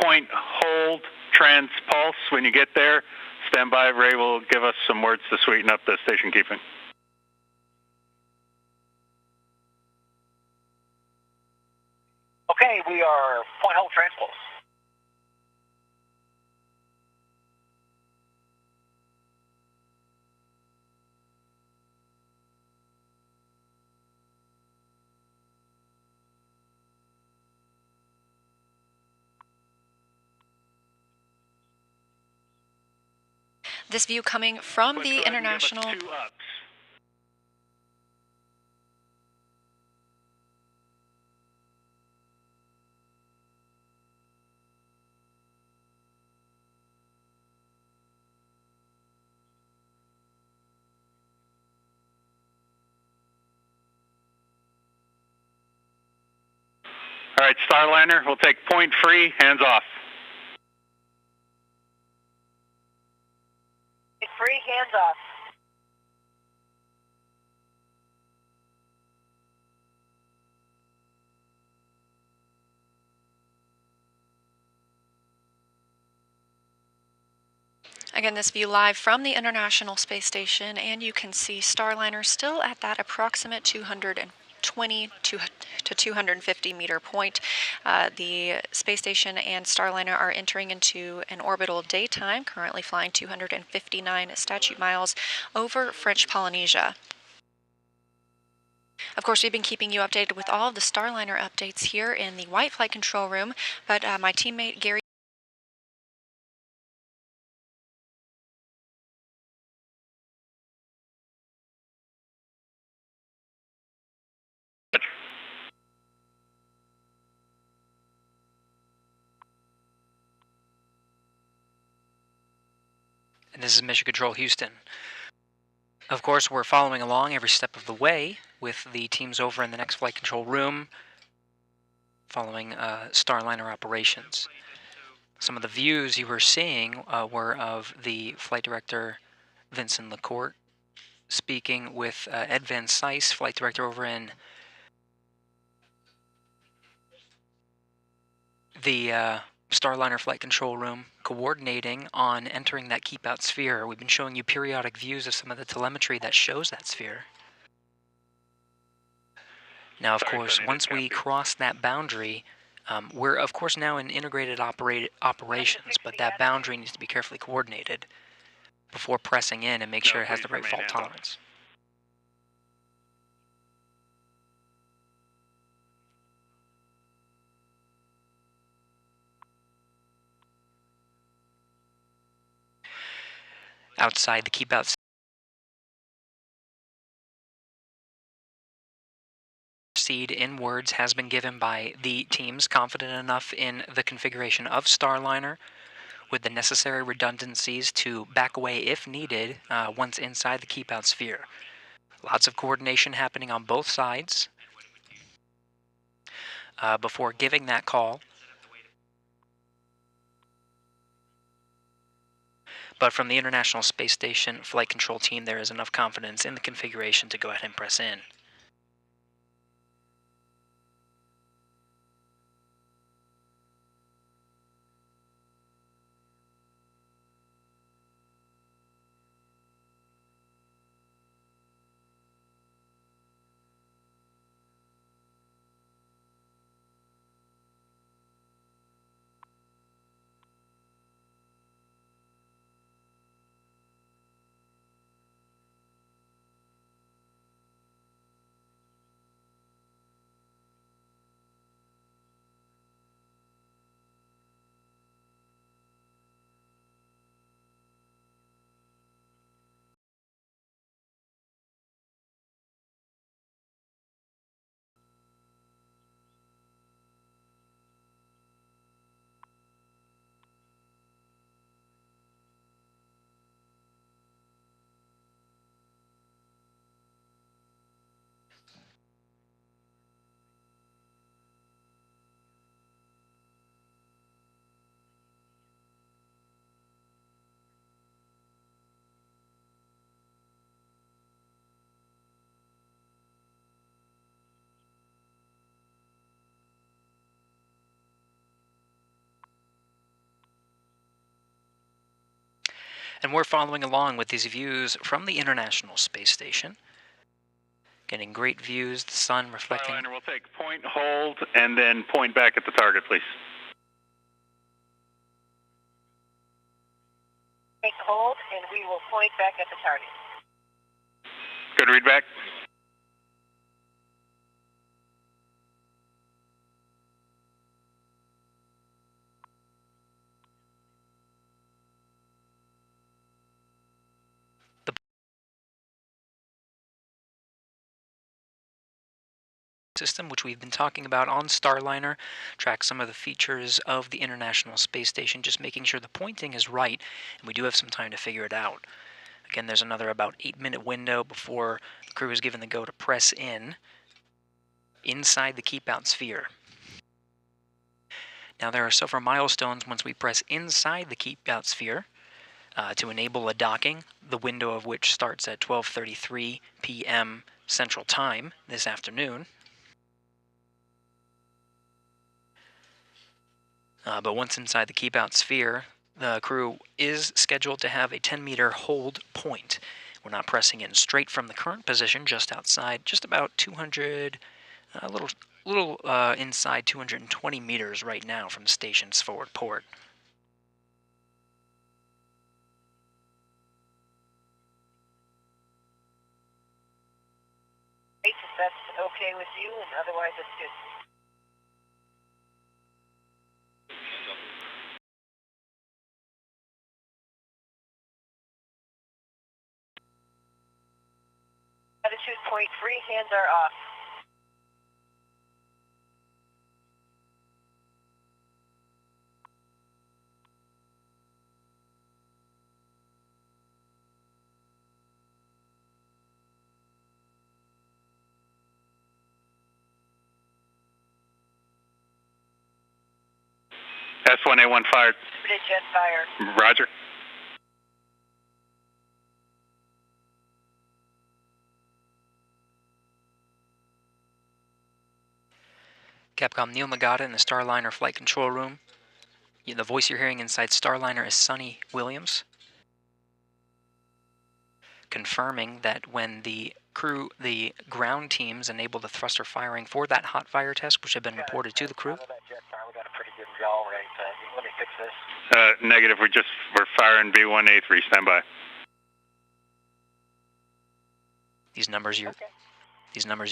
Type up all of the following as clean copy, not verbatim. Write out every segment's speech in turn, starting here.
point hold transpulse when you get there. Stand by. Ray will give us some words to sweeten up the station keeping. Okay, we are point hold transpulse. This view coming from the International. Two ups. All right, Starliner, we'll take point free, hands off. Free, hands off. Again, this view live from the International Space Station, and you can see Starliner still at that approximate 220 to 250 meter point. The space station and Starliner are entering into an orbital daytime, currently flying 259 statute miles over French Polynesia. Of course, we've been keeping you updated with all of the Starliner updates here in the White Flight Control Room, but my teammate Gary And this is Mission Control Houston. Of course, we're following along every step of the way with the teams over in the next flight control room following Starliner operations. Some of the views you were seeing were of the flight director Vincent Lacourt speaking with Ed Van Cise, flight director over in the Starliner flight control room, coordinating on entering that keep out sphere. We've been showing you periodic views of some of the telemetry that shows that sphere. Now, of course, once we cross that boundary, we're of course now in integrated operations, but that boundary needs to be carefully coordinated before pressing in and make sure it has the right fault tolerance. Outside the keep out seed in words has been given by the teams confident enough in the configuration of Starliner with the necessary redundancies to back away if needed once inside the keep out sphere. Lots of coordination happening on both sides before giving that call. But from the International Space Station flight control team, there is enough confidence in the configuration to go ahead and press in. And we're following along with these views from the International Space Station. Getting great views, the sun reflecting. Starliner, we'll take point, hold, and then point back at the target, please. Take hold, and we will point back at the target. Good read back. System, which we've been talking about on Starliner, tracks some of the features of the International Space Station, just making sure the pointing is right, and we do have some time to figure it out. Again, there's another about 8-minute window before the crew is given the go to press in inside the keep-out sphere. Now there are several milestones once we press inside the keep-out sphere to enable a docking, the window of which starts at 12:33 p.m. Central Time this afternoon. But once inside the keep-out sphere, the crew is scheduled to have a 10-meter hold point. We're not pressing in straight from the current position, just outside, just about 200, a little inside 220 meters right now from the station's forward port. If that's okay with you, and otherwise it's good. Attitude point 3, hands are off. S1A1 fired. Bridge jet fire. Roger. Capcom Neil Nagata in the Starliner flight control room. The voice you're hearing inside Starliner is Sonny Williams, confirming that when the ground teams enable the thruster firing for that hot fire test, which had been reported to the crew. We got a pretty good yaw right. Let me fix this. Negative. We're firing B1A3. Stand by. These numbers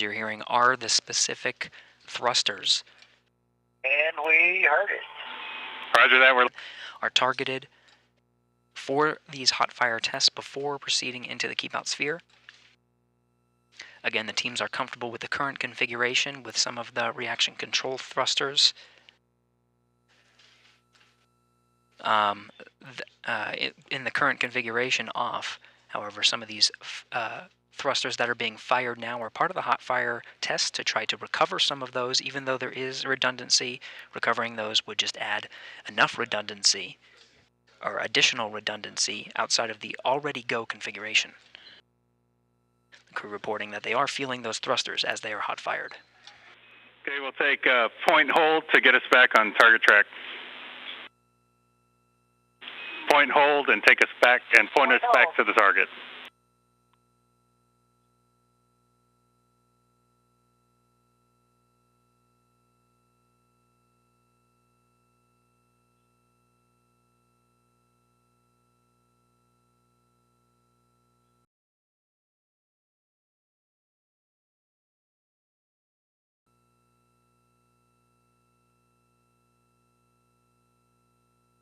you're hearing are the specific thrusters. And we heard it. Roger that. We're are targeted for these hot fire tests before proceeding into the keep-out sphere. Again, the teams are comfortable with the current configuration with some of the reaction control thrusters. In the current configuration off, however, some of these thrusters that are being fired now are part of the hot fire test to try to recover some of those. Even though there is redundancy, recovering those would just add enough redundancy or additional redundancy outside of the already go configuration. The crew reporting that they are feeling those thrusters as they are hot fired. okay. We'll take point hold to get us back on target track. Point hold and take us back and point us back to the target.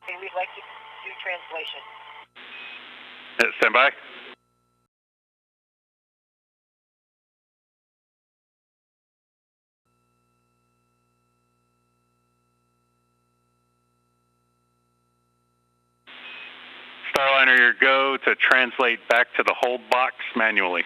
Okay, we'd like to do translation. Stand by. Starliner, your go to translate back to the hold box manually.